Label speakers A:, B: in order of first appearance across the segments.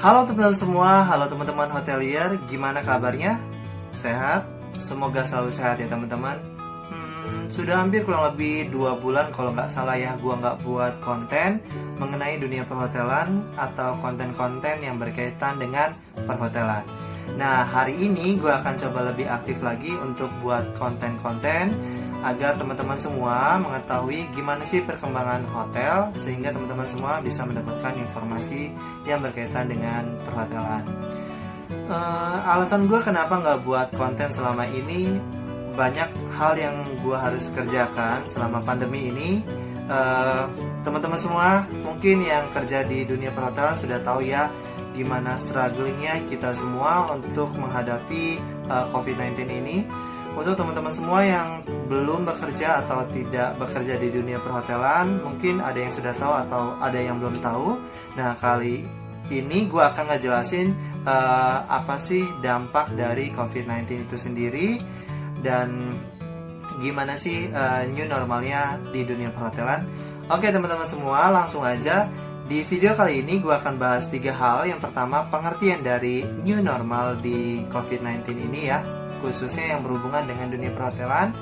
A: Halo teman-teman semua, halo teman-teman hotelier, gimana kabarnya? Sehat? Semoga selalu sehat ya teman-teman. Sudah hampir kurang lebih 2 bulan kalau nggak salah ya, gua nggak buat konten mengenai dunia perhotelan atau konten-konten yang berkaitan dengan perhotelan. Nah, hari ini gue akan coba lebih aktif lagi untuk buat konten-konten agar teman-teman semua mengetahui gimana sih perkembangan hotel, sehingga teman-teman semua bisa mendapatkan informasi yang berkaitan dengan perhotelan. Alasan gue kenapa nggak buat konten selama ini, banyak hal yang gue harus kerjakan selama pandemi ini. Teman-teman semua mungkin yang kerja di dunia perhotelan sudah tahu ya gimana strugglingnya kita semua untuk menghadapi COVID-19 ini. Untuk teman-teman semua yang belum bekerja atau tidak bekerja di dunia perhotelan, mungkin ada yang sudah tahu atau ada yang belum tahu. Nah, kali ini gue akan ngejelasin apa sih dampak dari COVID-19 itu sendiri dan gimana sih new normalnya di dunia perhotelan. Oke teman-teman semua, langsung aja. Di video kali ini gue akan bahas 3 hal. Yang pertama, pengertian dari new normal di COVID-19 ini ya, khususnya yang berhubungan dengan dunia perhotelan.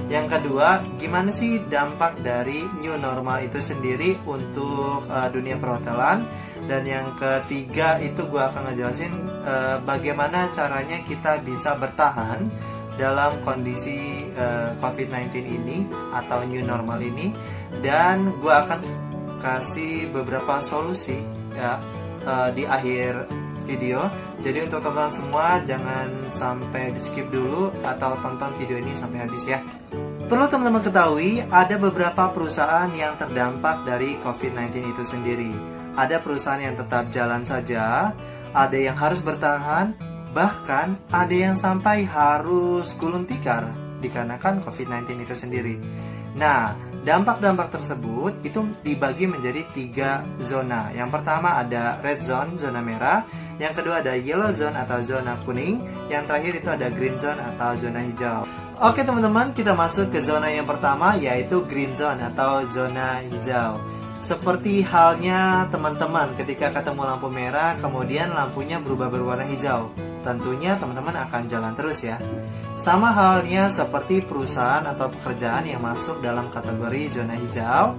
A: Yang kedua, gimana sih dampak dari new normal itu sendiri untuk dunia perhotelan. Dan yang ketiga itu gue akan ngejelasin bagaimana caranya kita bisa bertahan dalam kondisi COVID-19 ini atau new normal ini. Dan gue akan kasih beberapa solusi ya di akhir video. Jadi untuk teman-teman semua jangan sampai di skip dulu atau tonton video ini sampai habis ya. Perlu teman-teman ketahui, ada beberapa perusahaan yang terdampak dari COVID-19 itu sendiri. Ada perusahaan yang tetap jalan saja, ada yang harus bertahan, bahkan ada yang sampai harus gulung tikar dikarenakan COVID-19 itu sendiri. Nah, dampak-dampak tersebut itu dibagi menjadi 3 zona. Yang pertama ada red zone, zona merah. Yang kedua ada yellow zone atau zona kuning. Yang terakhir itu ada green zone atau zona hijau. Oke teman-teman, kita masuk ke zona yang pertama, yaitu green zone atau zona hijau. Seperti halnya teman-teman ketika ketemu lampu merah, kemudian lampunya berubah berwarna hijau. Tentunya teman-teman akan jalan terus ya. Sama halnya seperti perusahaan atau pekerjaan yang masuk dalam kategori zona hijau.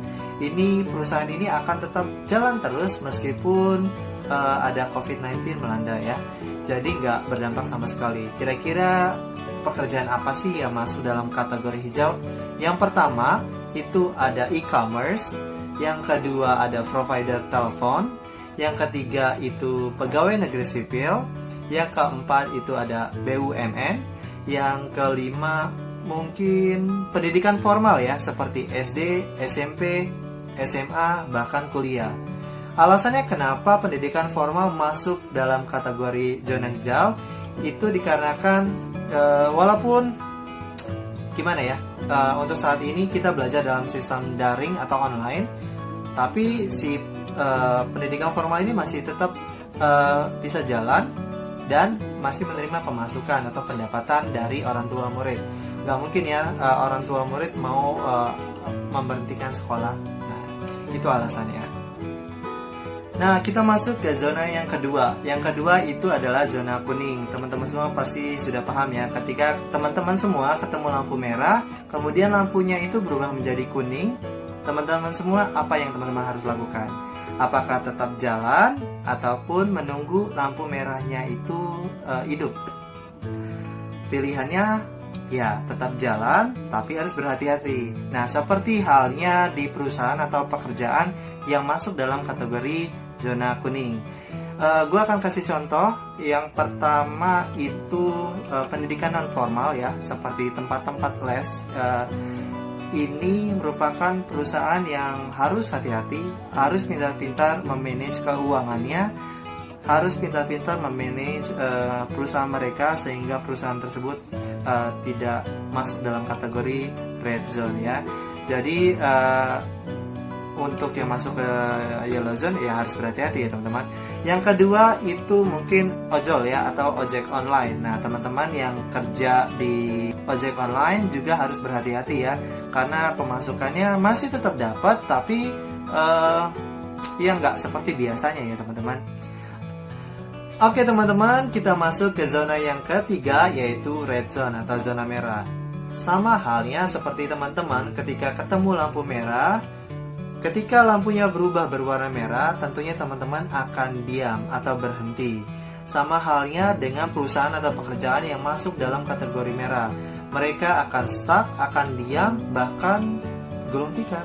A: Perusahaan ini akan tetap jalan terus meskipun ada COVID-19 melanda ya. Jadi nggak berdampak sama sekali. Kira-kira pekerjaan apa sih yang masuk dalam kategori hijau? Yang pertama itu ada e-commerce. Yang kedua ada provider telepon. Yang ketiga itu pegawai negeri sipil. Yang keempat itu ada BUMN. Yang kelima mungkin pendidikan formal ya, seperti SD, SMP, SMA, bahkan kuliah. Alasannya kenapa pendidikan formal masuk dalam kategori zona hijau itu dikarenakan walaupun gimana ya, untuk saat ini kita belajar dalam sistem daring atau online, tapi si pendidikan formal ini masih tetap bisa jalan dan masih menerima pemasukan atau pendapatan dari orang tua murid. Gak mungkin ya orang tua murid mau memberhentikan sekolah. Nah, itu alasannya. Nah, kita masuk ke zona yang kedua. Yang kedua itu adalah zona kuning. Teman-teman semua pasti sudah paham ya, ketika teman-teman semua ketemu lampu merah, kemudian lampunya itu berubah menjadi kuning. Teman-teman semua, apa yang teman-teman harus lakukan? Apakah tetap jalan ataupun menunggu lampu merahnya itu hidup? Pilihannya ya tetap jalan, tapi harus berhati-hati. Nah, seperti halnya di perusahaan atau pekerjaan yang masuk dalam kategori zona kuning. Gue akan kasih contoh. Yang pertama itu pendidikan non formal ya, seperti tempat-tempat les. Ini merupakan perusahaan yang harus hati-hati, harus pintar-pintar memanage keuangannya, harus pintar-pintar memanage perusahaan mereka sehingga perusahaan tersebut tidak masuk dalam kategori red zone ya. Jadi untuk yang masuk ke yellow zone ya harus berhati-hati ya teman-teman. Yang kedua itu mungkin ojol ya atau ojek online. Nah teman-teman yang kerja di ojek online juga harus berhati-hati ya, karena pemasukannya masih tetap dapat tapi ya nggak seperti biasanya ya teman-teman. Oke teman-teman, kita masuk ke zona yang ketiga, yaitu red zone atau zona merah. Sama halnya seperti teman-teman ketika ketemu lampu merah, ketika lampunya berubah berwarna merah, tentunya teman-teman akan diam atau berhenti. Sama halnya dengan perusahaan atau pekerjaan yang masuk dalam kategori merah. Mereka akan stuck, akan diam, bahkan gulung tikar.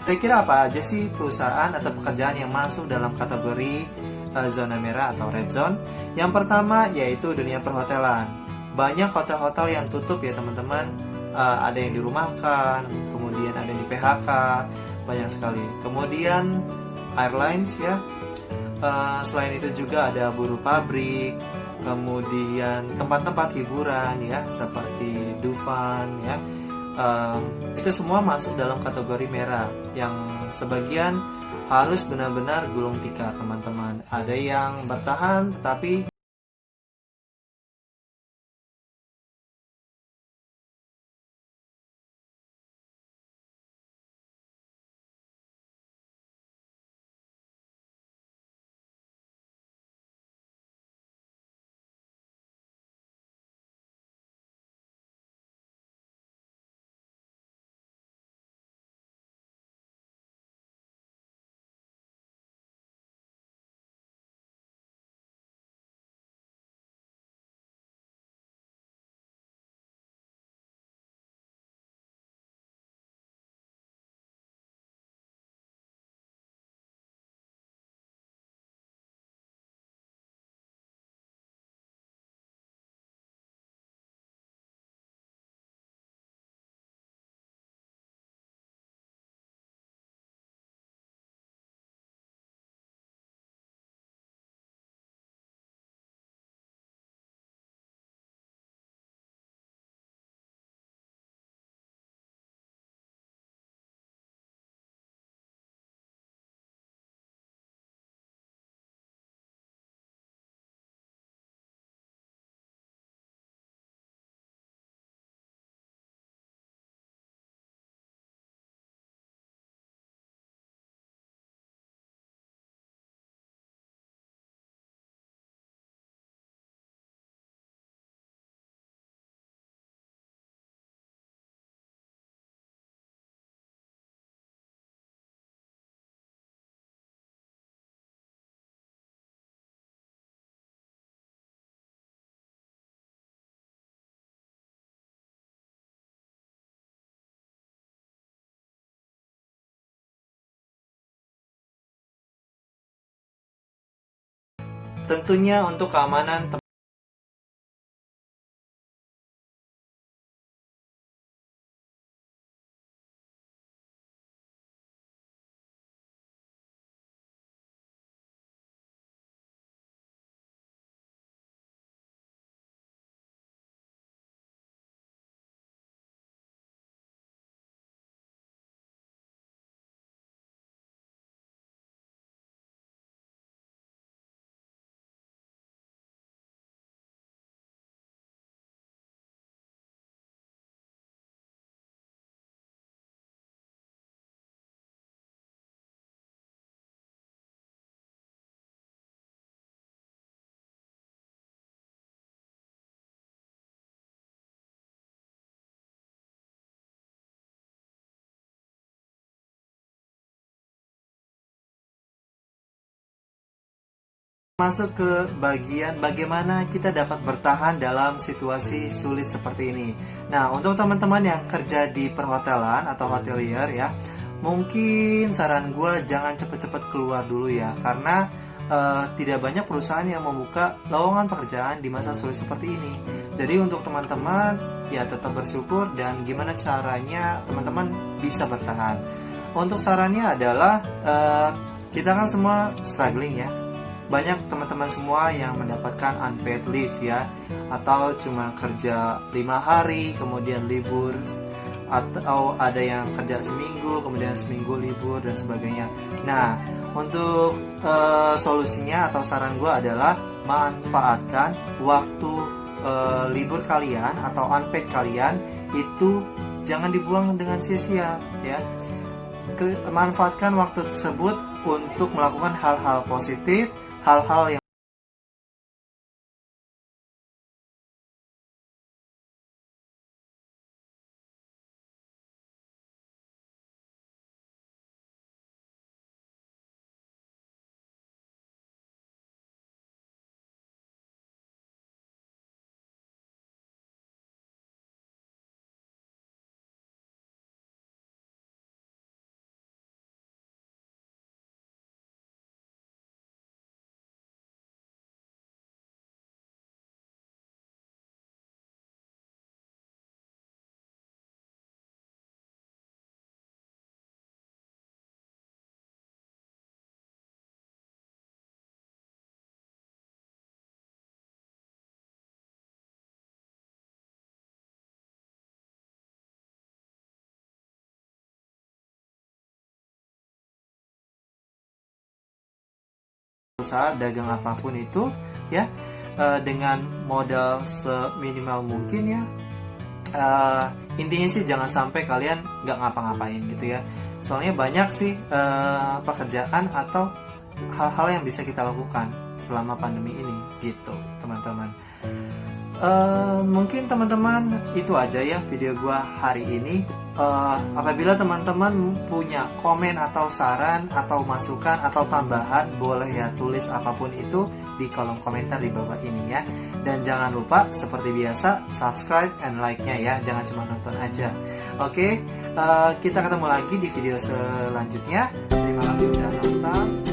A: Kira-kira apa aja sih perusahaan atau pekerjaan yang masuk dalam kategori zona merah atau red zone? Yang pertama yaitu dunia perhotelan. Banyak hotel-hotel yang tutup ya teman-teman. Ada yang dirumahkan, kemudian ada yang di PHK, banyak sekali. Kemudian airlines ya. Selain itu juga ada buruh pabrik, kemudian tempat-tempat hiburan ya seperti Dufan ya. Itu semua masuk dalam kategori merah yang sebagian harus benar-benar gulung tikar teman-teman. Ada yang bertahan tetapi tentunya untuk keamanan masuk ke bagian bagaimana kita dapat bertahan dalam situasi sulit seperti ini. Nah, untuk teman-teman yang kerja di perhotelan atau hotelier ya, mungkin saran gue jangan cepet-cepet keluar dulu ya, karena tidak banyak perusahaan yang membuka lowongan pekerjaan di masa sulit seperti ini. Jadi untuk teman-teman ya tetap bersyukur dan gimana caranya teman-teman bisa bertahan. Untuk sarannya adalah kita kan semua struggling ya. Banyak teman-teman semua yang mendapatkan unpaid leave ya, atau cuma kerja 5 hari kemudian libur, atau ada yang kerja seminggu kemudian seminggu libur dan sebagainya. Nah, untuk solusinya atau saran gue adalah manfaatkan waktu libur kalian atau unpaid kalian itu jangan dibuang dengan sia-sia ya. Manfaatkan waktu tersebut untuk melakukan hal-hal positif, hal-hal yang usaha dagang apapun itu ya, dengan modal seminimal mungkin ya. Intinya sih jangan sampai kalian nggak ngapa-ngapain gitu ya. Soalnya banyak sih pekerjaan atau hal-hal yang bisa kita lakukan selama pandemi ini gitu teman-teman. Mungkin teman-teman itu aja ya video gua hari ini. Apabila teman-teman punya komen atau saran atau masukan atau tambahan, boleh ya tulis apapun itu di kolom komentar di bawah ini ya. Dan jangan lupa seperti biasa subscribe and like-nya ya, jangan cuma nonton aja. Oke, kita ketemu lagi di video selanjutnya. Terima kasih sudah nonton.